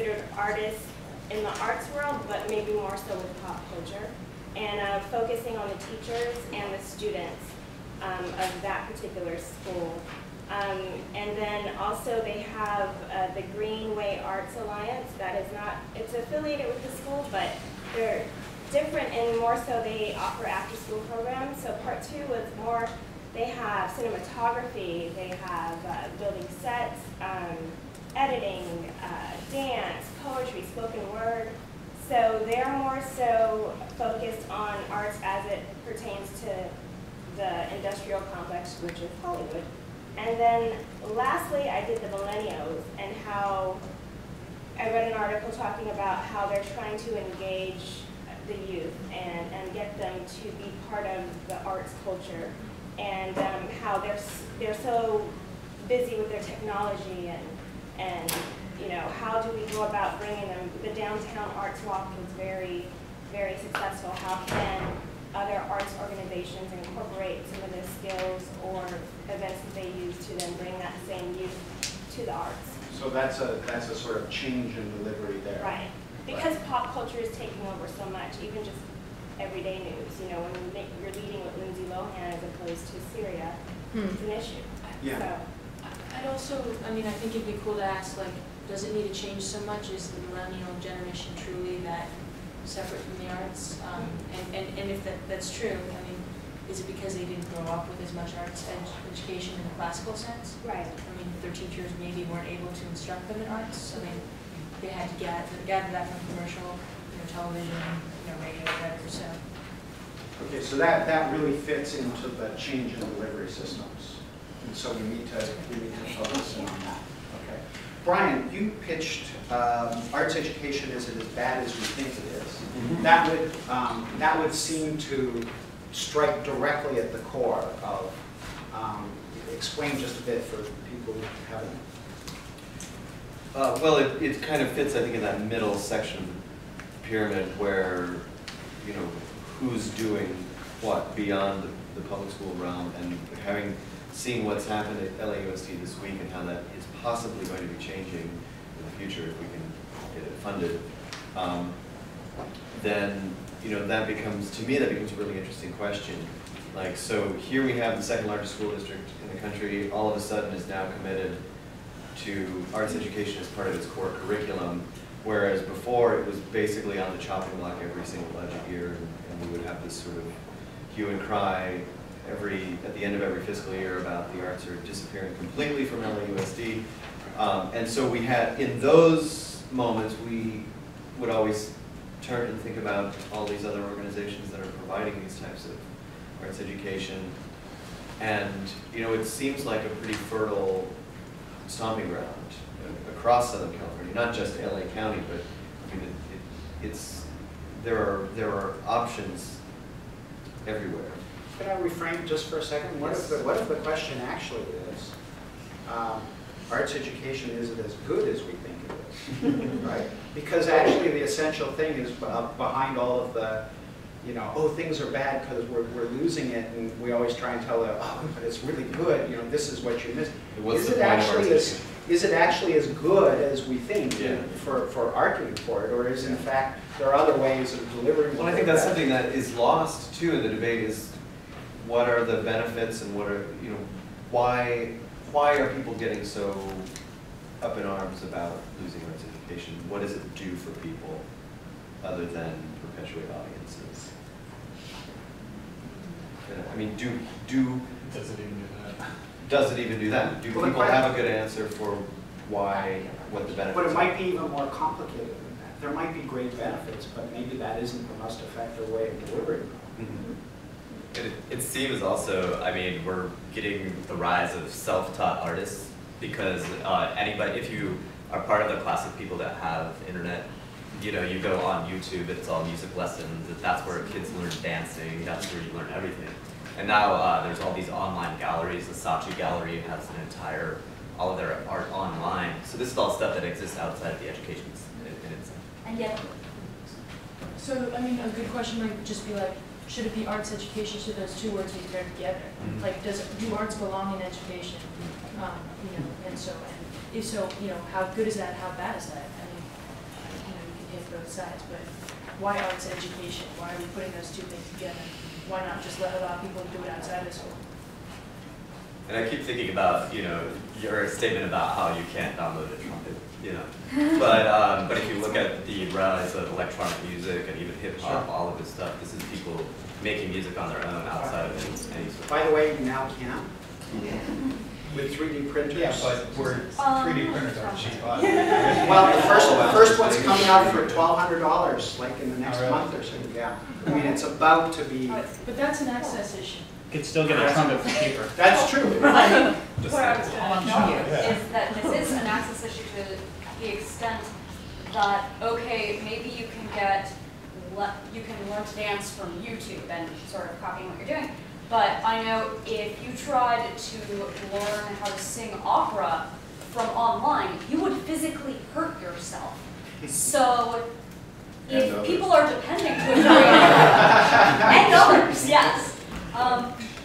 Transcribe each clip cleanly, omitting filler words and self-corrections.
considered artists in the arts world, but maybe more so with pop culture, and focusing on the teachers and the students of that particular school. And then also they have the Greenway Arts Alliance that is not, it's affiliated with the school, but they're different and more so they offer after school programs. So part 2 was more, they have cinematography, they have building sets, editing, dance, poetry, spoken word. So they're more so focused on arts as it pertains to the industrial complex, which is Hollywood. And then lastly, I did the millennials and how I read an article talking about how they're trying to engage the youth and get them to be part of the arts culture, and how they're so busy with their technology and you know, how do we go about bringing them? The downtown arts walk is very, very successful. How can other arts organizations incorporate some of the skills or events that they use to then bring that same youth to the arts? So that's a sort of change in delivery there. Right. Because pop culture is taking over so much, even just everyday news. You know, when you're leading with Lindsay Lohan as opposed to Syria, it's an issue. Yeah. So. I'd also, I mean, I think it'd be cool to ask, like, does it need to change so much? Is the millennial generation truly that separate from the arts? And if that's true, I mean, is it because they didn't grow up with as much arts education in the classical sense? Right. I mean, their teachers maybe weren't able to instruct them in arts, so they had to gather that from commercial, you know, television, you know, radio, whatever. So. Okay, so that really fits into the change in delivery systems, and so we need to focus in on that. Okay, Brian, you pitched arts education is as bad as we think it is. Mm-hmm. That would seem to strike directly at the core of. Explain just a bit for people who haven't. Well, it kind of fits, I think, in that middle section of the pyramid where, you know, who's doing what beyond the public school realm, and seeing what's happened at LAUSD this week and how that is possibly going to be changing in the future if we can get it funded, then, you know, that becomes, to me, that becomes a really interesting question. Like, so here we have the second largest school district in the country, all of a sudden is now committed to arts education as part of its core curriculum, whereas before it was basically on the chopping block every single budget year, and we would have this sort of hue and cry at the end of every fiscal year about the arts are disappearing completely from LAUSD. And so we had, in those moments, we would always turn and think about all these other organizations that are providing these types of arts education, and you know, it seems like a pretty fertile stomping ground across Southern California, not just LA County, but I mean, there are options everywhere. Can I reframe just for a second? What if the question actually is, arts education, is it as good as we think it is, right? Because actually the essential thing is behind all of the, you know, oh, things are bad because we're losing it, and we always try and tell them, oh, but it's really good, you know, this is what you missed. Is it actually as good as we think for arguing for it, or is in fact there are other ways of delivering? Well, I think that's something that is lost too in the debate, is what are the benefits and what are, you know, why are people getting so up in arms about losing arts education? What does it do for people other than perpetuate audiences? I mean, does it even do that? Does it even do that? Do people have a good answer for what the benefits are? But it might be even more complicated than that. There might be great benefits, but maybe that isn't the most effective way of delivering them. Mm-hmm. It seems also, I mean, we're getting the rise of self-taught artists because anybody, if you are part of the class of people that have internet, you know, you go on YouTube, it's all music lessons, that's where kids learn dancing, that's where you learn everything. And now there's all these online galleries. The Saatchi Gallery has an entire, all of their art online. So this is all stuff that exists outside of the education in itself. And yet, so I mean, a good question might just be like, should it be arts education? Should those two words be paired together? Mm-hmm. Like, do arts belong in education? You know, and if so, you know, how good is that? How bad is that? I mean, hit both sides, but why arts education? Why are we putting those two things together? Why not just allow people to do it outside of school? And I keep thinking about, you know, your statement about how you can't download a trumpet, you know. But if you look at the rise of electronic music and even hip hop, all of this stuff, this is people making music on their own outside of any sort of. By the way, you now can, with 3D printers. Yeah, but we're 3D printers aren't cheap. Well, the first one's coming out for $1,200, like in the next Oh, really? month or so, yeah. I mean, it's about to be, But that's an access issue. You could still get a trumpet for cheaper. that's true. What I was trying to tell you Yeah. is that this is an access issue to the extent that, okay, maybe you can you can learn to dance from YouTube and sort of copying what you're doing. But I know if you tried to learn how to sing opera from online, you would physically hurt yourself. So And if others. people are depending to a greater, and others, yes.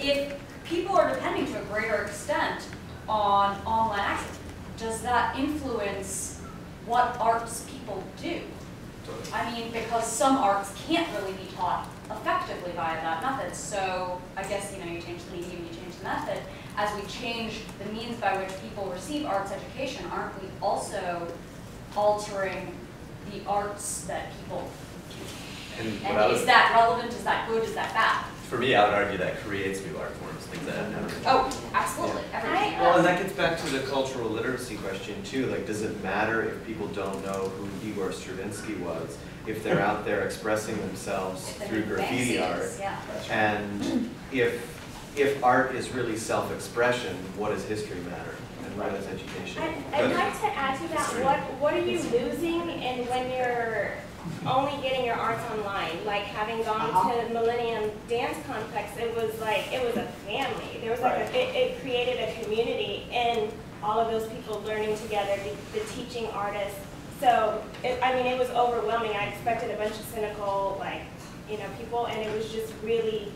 If people are depending to a greater extent on online access, does that influence what arts people do? I mean, because some arts can't really be taught effectively via that method. So I guess, you know, you change the medium, you change the method. As we change the means by which people receive arts education, aren't we also altering the arts that people do? And what I And would- is that relevant? Is that good? Is that bad? For me, I would argue that creates new art forms, things that have never been. Oh, absolutely. Everything. Well, and that gets back to the cultural literacy question too. Like, does it matter if people don't know who Igor Stravinsky was, if they're out there expressing themselves If they're through graffiti Banksy art? is, yeah. And if art is really self-expression, what does history matter? And what does education? I'd like to add to that, what are you losing in when you're only getting your arts online? Like having gone to Millennium Dance Complex, it was a family. There was it created a community in all of those people learning together, the teaching artists. So, it was overwhelming. I expected a bunch of cynical, people, and it was just really,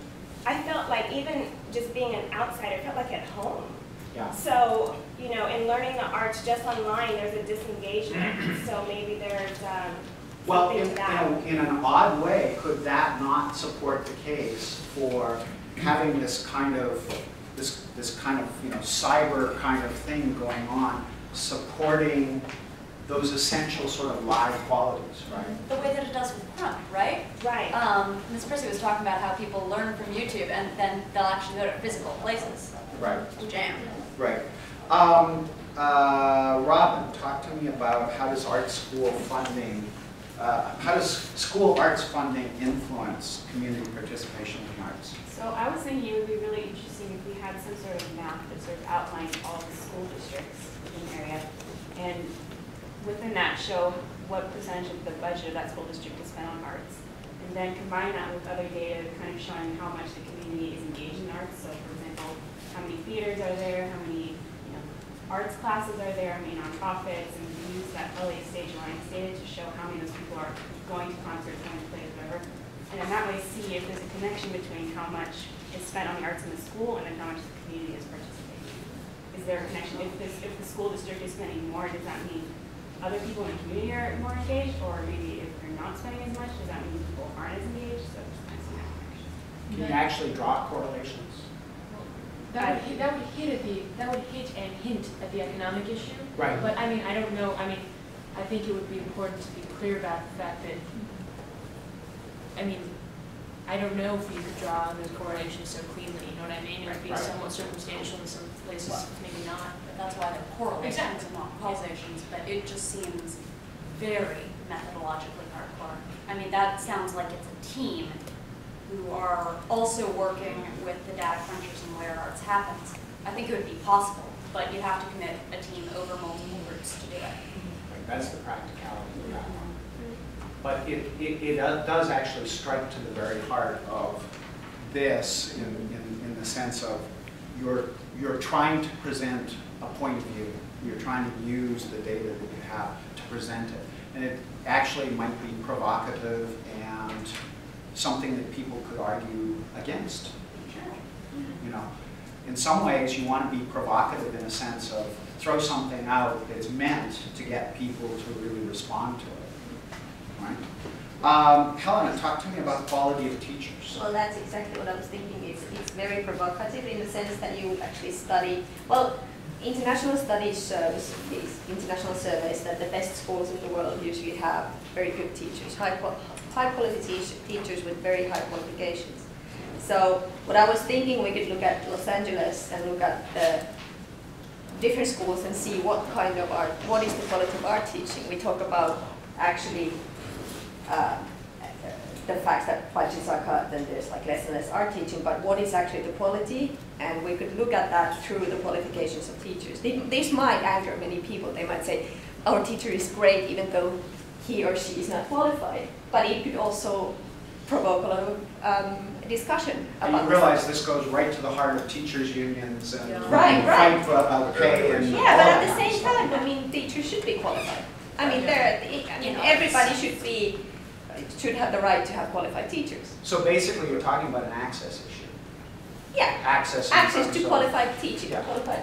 I felt like even just being an outsider, I felt like at home. Yeah. So, in learning the arts just online, there's a disengagement. So maybe there's Well, something to that. in an odd way, could that not support the case for having this kind of cyber kind of thing going on, supporting those essential sort of live qualities, right? The way that it does with punk, right? Right. Ms. Prissy was talking about how people learn from YouTube and then they'll actually go to physical places. Right. Jam. Right. Robin, talk to me about how does school arts funding influence community participation in the arts? So I was thinking it would be really interesting if we had some sort of map that sort of outlined all the school districts in the area. And within that, show what percentage of the budget of that school district is spent on arts. And then combine that with other data kind of showing how much the community is engaged in arts. So for example, how many theaters are there, how many arts classes are there, how many nonprofits, and use that LA Stage Alliance data to show how many of those people are going to concerts, going to plays, whatever. And in that way see if there's a connection between how much is spent on the arts in the school and then how much the community is participating. Is there a connection? If the school district is spending more, does that mean other people in the community are more engaged? Or maybe if they're not spending as much, does that mean people aren't as engaged? So just kind of see that connection. Can you actually draw correlations? That would hit and hint at the economic issue. Right. But I don't know, I think it would be important to be clear about the fact that, I don't know if you could draw the correlation so cleanly, you know what I mean? It would be Right. somewhat circumstantial in some places, maybe not. But that's why they're correlations Exactly. and not causations, but it just seems very methodologically hardcore. I mean, that sounds like it's a team who are also working with the data crunchers and where arts happens. I think it would be possible, but you have to commit a team over multiple groups to do it. That's the practicality of that one. But it does actually strike to the very heart of this in the sense of you're trying to present a point of view. You're trying to use the data that you have to present it. And it actually might be provocative and something that people could argue against. In some ways you want to be provocative in a sense of throw something out that's meant to get people to really respond to it. Right? Helena, talk to me about the quality of teachers. Well, that's exactly what I was thinking. It's very provocative in the sense that you would actually study, well, international studies shows, these international surveys, that the best schools in the world usually have very good teachers, high quality teachers with very high qualifications. So what I was thinking, we could look at Los Angeles and look at the different schools and see what kind of art, what is the quality of art teaching. We talk about actually the fact that budgets are cut and there's like less and less art teaching, but what is actually the quality? And we could look at that through the qualifications of teachers. This might anger many people. They might say, our teacher is great even though he or she is not qualified. But it could also provoke a lot of discussion about And you realize this goes right to the heart of teachers' unions and Right. fight about pay and Yeah, all but at that. the same time, I mean, teachers should be qualified. I mean, everybody should have the right to have qualified teachers. So basically, you're talking about an access issue. Yeah, Access to qualified teaching, Yeah. qualified.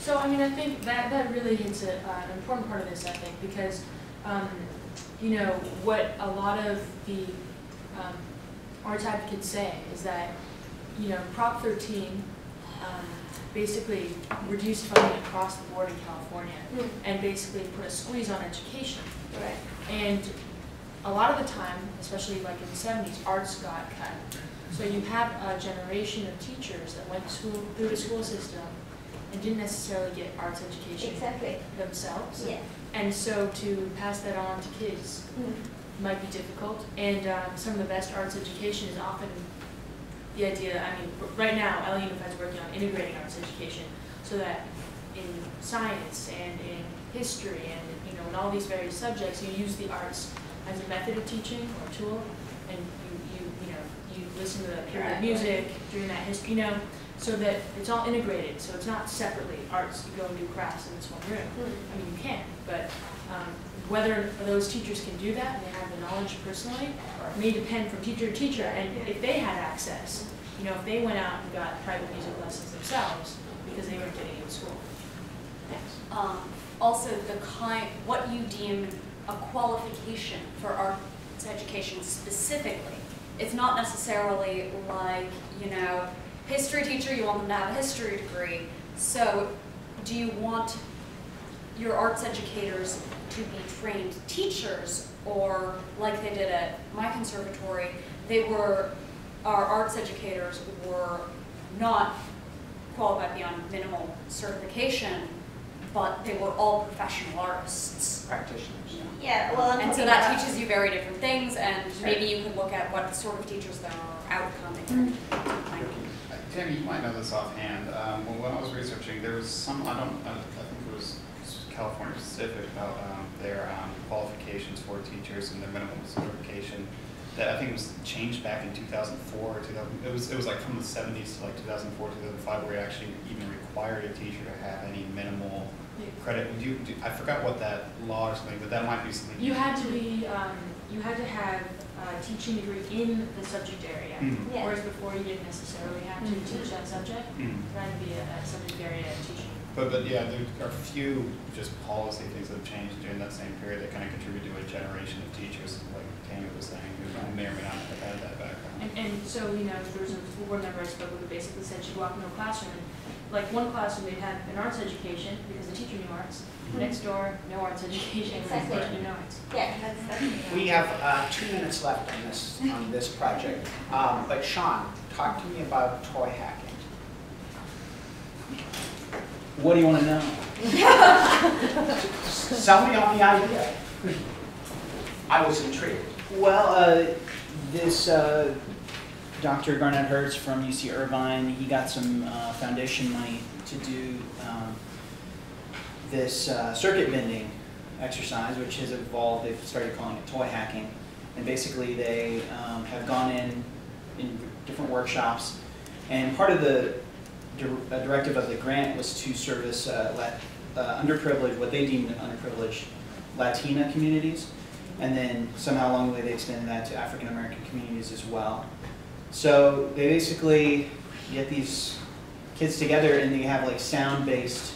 So, I mean, I think that really hits an important part of this, I think, because, you know, what a lot of the arts advocates say is that, you know, Prop 13 basically reduced funding across the board in California and basically put a squeeze on education. Right. And a lot of the time, especially like in the 70s, arts got cut. So you have a generation of teachers that went through the school system and didn't necessarily get arts education Exactly. themselves. Yeah. And so to pass that on to kids might be difficult. And some of the best arts education is often the idea, I mean, right now, LA Unified is working on integrating arts education so that in science and in history and, you know, in all these various subjects, you use the arts as a method of teaching or tool, and you listen to the period of music during that history, you know, so that it's all integrated, so it's not separately arts, you go and do crafts in this one room. I mean, you can, but whether those teachers can do that and they have the knowledge personally may depend from teacher to teacher, and if they had access, you know, if they went out and got private music lessons themselves because they weren't getting it in school. Also, what you deem a qualification for arts education specifically. It's not necessarily like, you know, history teacher, you want them to have a history degree. So do you want your arts educators to be trained teachers, or like they did at my conservatory, our arts educators were not qualified beyond minimal certification, but they were all professional artists. Practitioners. Yeah, well, And so that teaches you very different things, and maybe you can look at what sort of teachers there are outcoming. Tammy, you might know this offhand. When I was researching, there was some, I think it was California specific about their qualifications for teachers and their minimum certification. That I think it was changed back in 2004 or 2000. It was like from the 70s to like 2004, 2005, where it actually even required a teacher to have any minimal credit. I forgot what that law or something, but that might be something. You had to be, you had to have a teaching degree in the subject area, Yeah. whereas before you didn't necessarily have to teach that subject. You had to be a subject area teaching. But yeah, there are a few just policy things that have changed during that same period that kind of contribute to a generation of teachers, like Tammy was saying, who may or may not have had that background. And so, you know, there was a school board member I spoke with who basically said she'd walk into a classroom and, like, one classroom they'd have an arts education because the teacher knew arts. Next door, no arts education, because the teacher knew no arts. Yeah, that's We have 2 minutes left on this project. But Sean, talk to me about toy hacking. What do you want to know? Sell me on the idea. I was intrigued. Well, this Dr. Garnett Hertz from UC Irvine, he got some foundation money to do this circuit bending exercise, which has evolved. They've started calling it toy hacking. And basically they have gone in different workshops. And part of the directive of the grant was to service underprivileged, what they deemed underprivileged Latina communities. And then somehow along the way they extended that to African American communities as well. So they basically get these kids together and they have like sound-based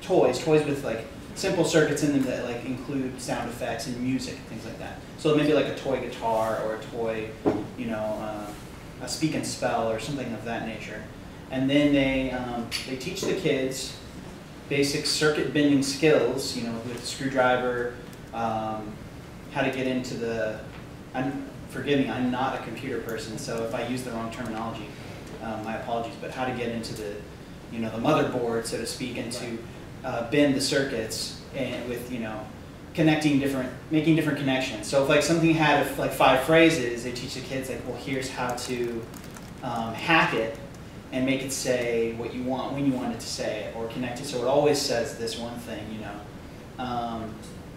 toys with like simple circuits in them that like include sound effects and music, things like that. So maybe like a toy guitar or a toy, you know, a speak and spell or something of that nature. And then they teach the kids basic circuit bending skills, you know, with a screwdriver, how to get into the, forgive me, I'm not a computer person, so if I use the wrong terminology, my apologies, but how to get into the, you know, the motherboard, so to speak, and to bend the circuits and with, you know, making different connections. So if like something had like 5 phrases, they teach the kids like, well, here's how to hack it and make it say what you want when you want it to say it, or connect it so it always says this one thing, you know.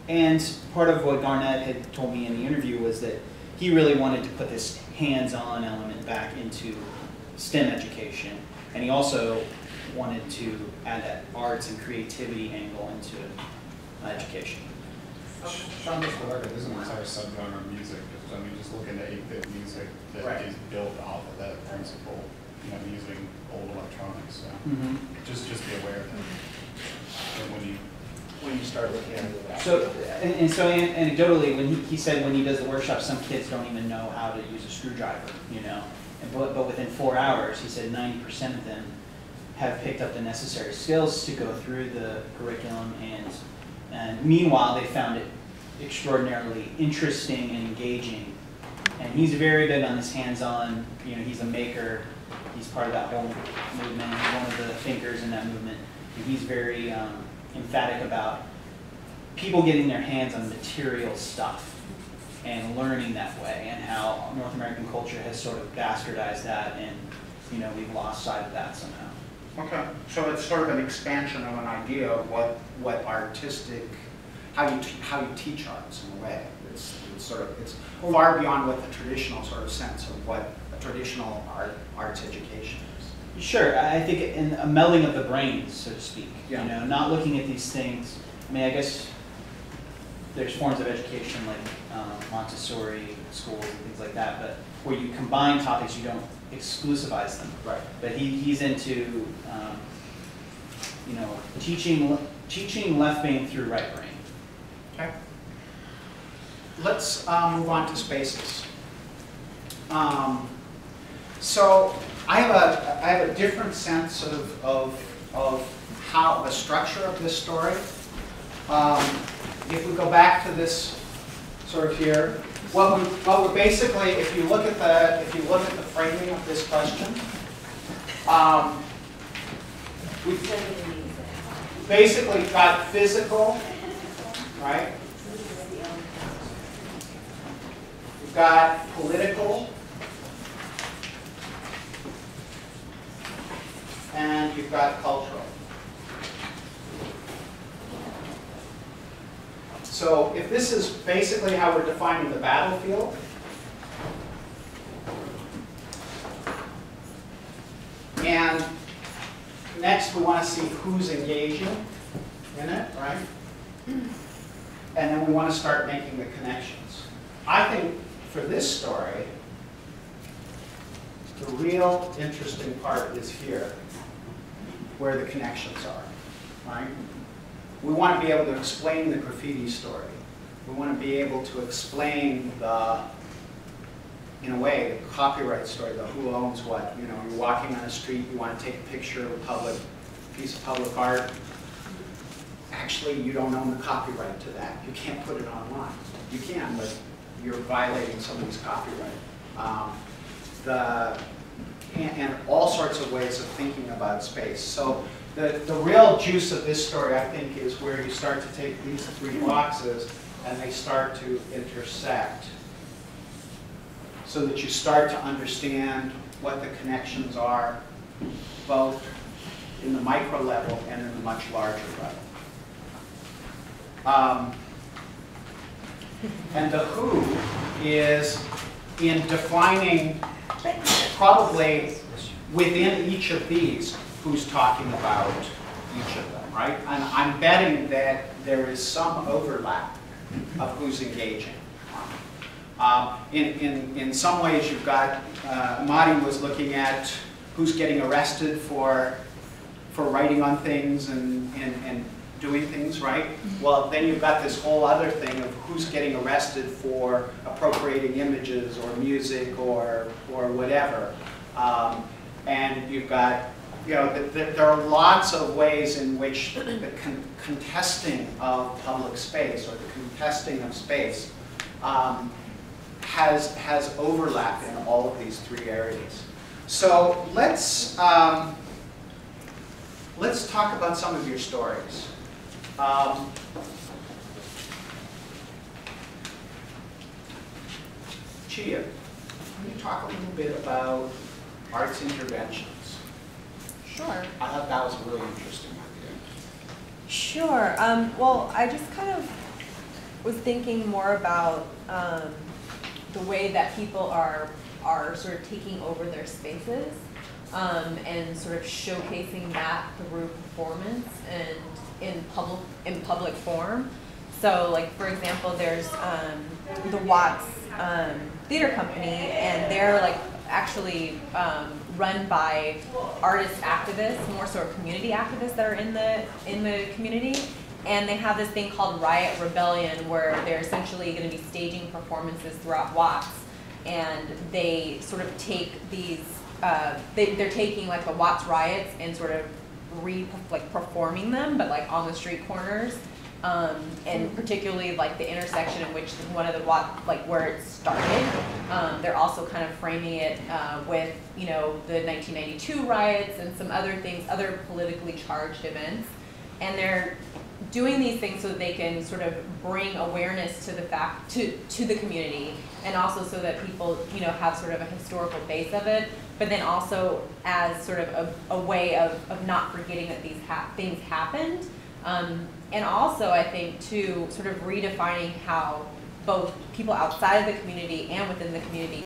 And part of what Garnett had told me in the interview was that he really wanted to put this hands-on element back into STEM education, and he also wanted to add that arts and creativity angle into education. Sean, just for the record, there's an entire subgenre of music. I mean, just looking at 8-bit music that is built off of that principle, you know, using old electronics. So just be aware of that when you start looking at that. So, and so anecdotally, when he said when he does the workshop, some kids don't even know how to use a screwdriver, you know. But within 4 hours, he said 90% of them have picked up the necessary skills to go through the curriculum, and meanwhile, they found it extraordinarily interesting and engaging. And he's very big on this hands-on, you know, he's a maker, he's part of that whole movement, he's one of the thinkers in that movement, and he's very emphatic about people getting their hands on material stuff and learning that way, and how North American culture has sort of bastardized that, and, you know, we've lost sight of that somehow. Okay, so it's sort of an expansion of an idea of what artistic, how you teach arts in a way. It's far beyond what the traditional sort of sense of what a traditional arts education is. Sure, I think in a melding of the brains, so to speak. Yeah. You know, not looking at these things. I mean, I guess there's forms of education like Montessori schools and things like that, but where you combine topics, you don't exclusivize them. Right. But he's into, you know, teaching left brain through right brain. Okay. Let's move on to spaces. So I have a different sense of how the structure of this story. If we go back to this sort of here, what we're basically, if you look at the framing of this question, we've basically got physical, right? We've got political, and you've got cultural. So if this is basically how we're defining the battlefield, and next we want to see who's engaging in it, right? And then we want to start making the connections. I think for this story, the real interesting part is here, where the connections are, right? We want to be able to explain the graffiti story. We want to be able to explain in a way, the copyright story, the who owns what. You know, you're walking on a street, you want to take a picture of a piece of public art. Actually, you don't own the copyright to that. You can't put it online. You can, but you're violating somebody's copyright. And all sorts of ways of thinking about space. So the real juice of this story, I think, is where you start to take these 3 boxes and they start to intersect, so that you start to understand what the connections are, both in the micro level and in the much larger level. And the who is in defining, probably within each of these, who's talking about each of them, right? And I'm betting that there is some overlap of who's engaging. In some ways, you've got, Madi was looking at who's getting arrested for writing on things and doing things right, well, then you've got this whole other thing of who's getting arrested for appropriating images or music or whatever. And you've got, you know, there are lots of ways in which the contesting of public space or the contesting of space has overlap in all of these three areas. So let's talk about some of your stories. Chia, can you talk a little bit about arts interventions? Sure. I thought that was a really interesting idea. Sure. Well, I just kind of was thinking more about the way that people are sort of taking over their spaces and sort of showcasing that through performance and in public form. So, like for example, there's the Watts Theater Company, and they're like actually run by artist activists, more sort of community activists that are in the community. And they have this thing called Riot Rebellion, where they're essentially going to be staging performances throughout Watts, and they sort of take these. They're taking like the Watts riots and sort of performing them, but like on the street corners, and particularly like the intersection in which one of the where it started. They're also kind of framing it with, you know, the 1992 riots and some other things, other politically charged events, and they're doing these things so that they can sort of bring awareness to the fact to the community, and also so that people, you know, have sort of a historical base of it, but then also as sort of a way of not forgetting that these things happened, and also I think too sort of redefining how both people outside of the community and within the community